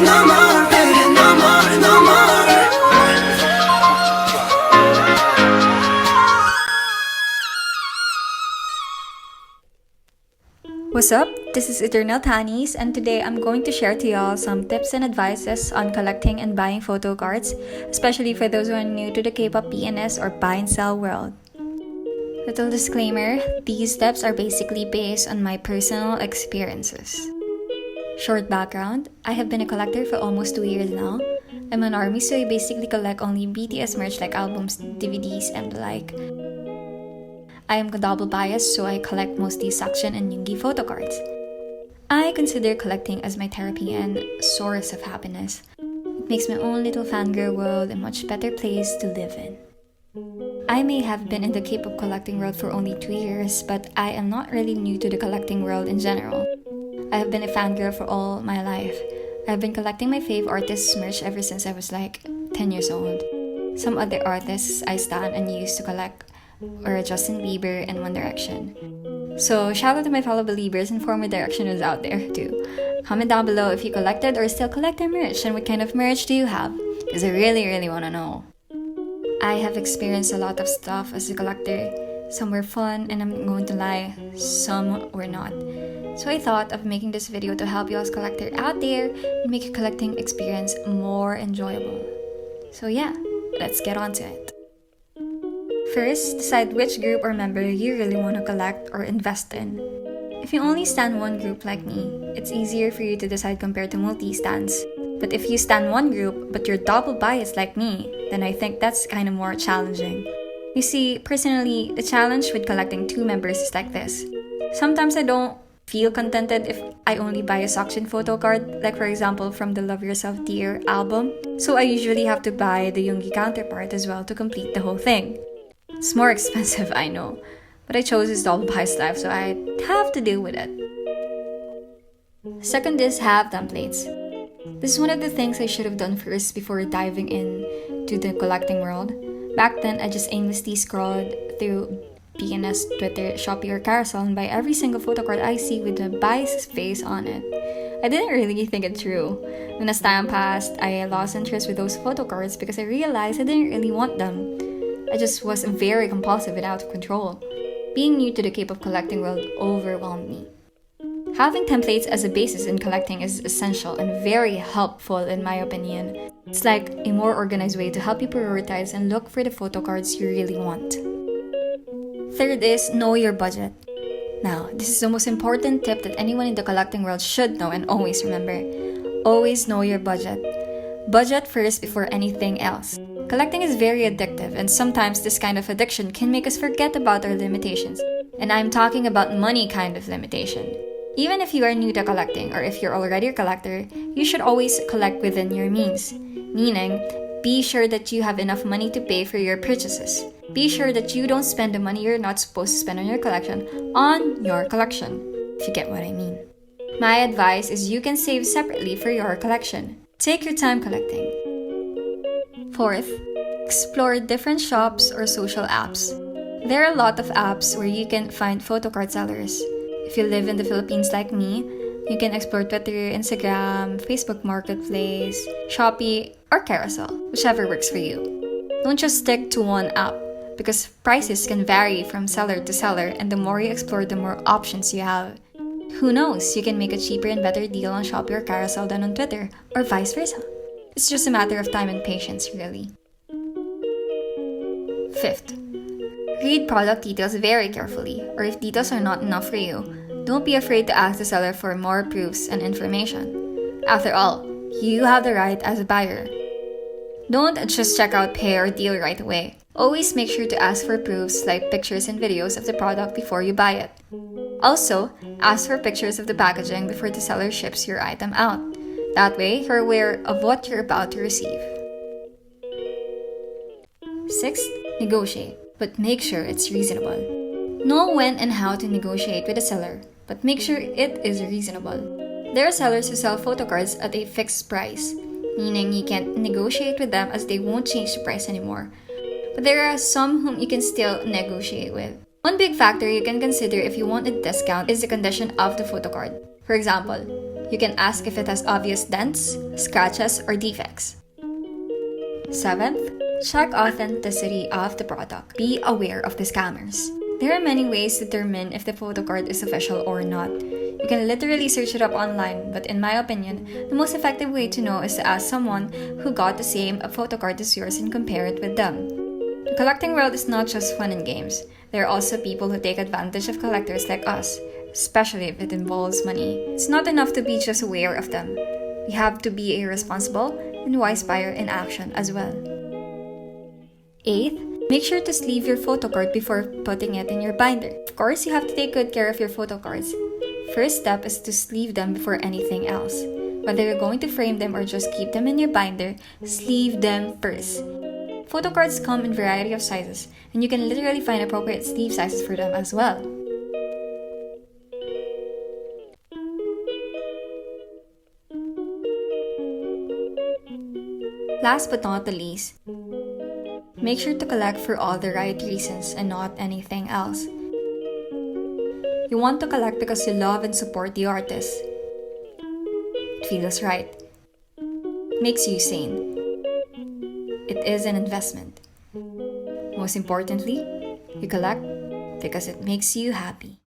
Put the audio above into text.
no more, baby, no more, no more. What's up? This is Eternal Tanis, and today I'm going to share to y'all some tips and advices on collecting and buying photo cards, especially for those who are new to the K-pop PNS or buy and sell world. Little disclaimer, these steps are basically based on my personal experiences. Short background, I have been a collector for almost 2 years now. I'm an ARMY, so I basically collect only BTS merch like albums, DVDs, and the like. I am double biased, so I collect mostly Section and Yoongi photocards. I consider collecting as my therapy and source of happiness. It makes my own little fangirl world a much better place to live in. I may have been in the K-pop collecting world for only 2 years, but I am not really new to the collecting world in general. I have been a fangirl for all my life. I've been collecting my fave artists' merch ever since I was like 10 years old. Some other artists I stan and used to collect or Justin Bieber and One Direction. So shout out to my fellow believers and former Directioners out there too. Comment down below if you collected or still collect their merch and what kind of merch do you have, because I really want to know. I have experienced a lot of stuff as a collector. Some were fun and I'm going to lie, some were not. So I thought of making this video to help you as collector out there and make your collecting experience more enjoyable. So yeah, let's get on to it. First, decide which group or member you really want to collect or invest in. If you only stan one group like me, it's easier for you to decide compared to multi-stans. But if you stan one group but you're double biased like me, then I think that's kind of more challenging. You see, personally, the challenge with collecting two members is like this. Sometimes I don't feel contented if I only buy a Section photo card, like for example from the Love Yourself Dear album. So I usually have to buy the Yoongi counterpart as well to complete the whole thing. It's more expensive, I know, but I chose this double biased life, so I have to deal with it. Second is have templates. This is one of the things I should have done first before diving into the collecting world. Back then, I just aimlessly scrolled through PNS, Twitter, Shopee, or Carousel and buy every single photocard I see with a biased face on it. I didn't really think it through. When as time passed, I lost interest with those photocards because I realized I didn't really want them. I just was very compulsive and out of control. Being new to the K-pop collecting world overwhelmed me. Having templates as a basis in collecting is essential and very helpful in my opinion. It's like a more organized way to help you prioritize and look for the photocards you really want. Third is know your budget. Now, this is the most important tip that anyone in the collecting world should know and always remember. Always know your budget. Budget first before anything else. Collecting is very addictive, and sometimes this kind of addiction can make us forget about our limitations. And I'm talking about money kind of limitation. Even if you are new to collecting, or if you're already a collector, you should always collect within your means. Meaning, be sure that you have enough money to pay for your purchases. Be sure that you don't spend the money you're not supposed to spend on your collection, if you get what I mean. My advice is you can save separately for your collection. Take your time collecting. Fourth, explore different shops or social apps. There are a lot of apps where you can find photocard sellers. If you live in the Philippines like me, you can explore Twitter, Instagram, Facebook Marketplace, Shopee, or Carousel, whichever works for you. Don't just stick to one app, because prices can vary from seller to seller, and the more you explore, the more options you have. Who knows, you can make a cheaper and better deal on Shopee or Carousel than on Twitter, or vice versa. It's just a matter of time and patience, really. Fifth, read product details very carefully, or if details are not enough for you, don't be afraid to ask the seller for more proofs and information. After all, you have the right as a buyer. Don't just check out pay or deal right away. Always make sure to ask for proofs like pictures and videos of the product before you buy it. Also, ask for pictures of the packaging before the seller ships your item out. That way, you're aware of what you're about to receive. Sixth, negotiate, but make sure it's reasonable. Know when and how to negotiate with a seller, but make sure it is reasonable. There are sellers who sell photocards at a fixed price, meaning you can't negotiate with them as they won't change the price anymore. But there are some whom you can still negotiate with. One big factor you can consider if you want a discount is the condition of the photocard. For example, You can ask if it has obvious dents, scratches, or defects. 7th, check authenticity of the product. Be aware of the scammers. There are many ways to determine if the photocard is official or not. You can literally search it up online, but in my opinion, the most effective way to know is to ask someone who got the same photocard as yours and compare it with them. The collecting world is not just fun and games. There are also people who take advantage of collectors like us, especially if it involves money. It's not enough to be just aware of them. We have to be a responsible and wise buyer in action as well. 8th, make sure to sleeve your photocard before putting it in your binder. Of course, you have to take good care of your photocards. First step is to sleeve them before anything else. Whether you're going to frame them or just keep them in your binder, sleeve them first. Photocards come in a variety of sizes, and you can literally find appropriate sleeve sizes for them as well. Last but not the least, make sure to collect for all the right reasons and not anything else. You want to collect because you love and support the artist. It feels right. Makes you sane. It is an investment. Most importantly, you collect because it makes you happy.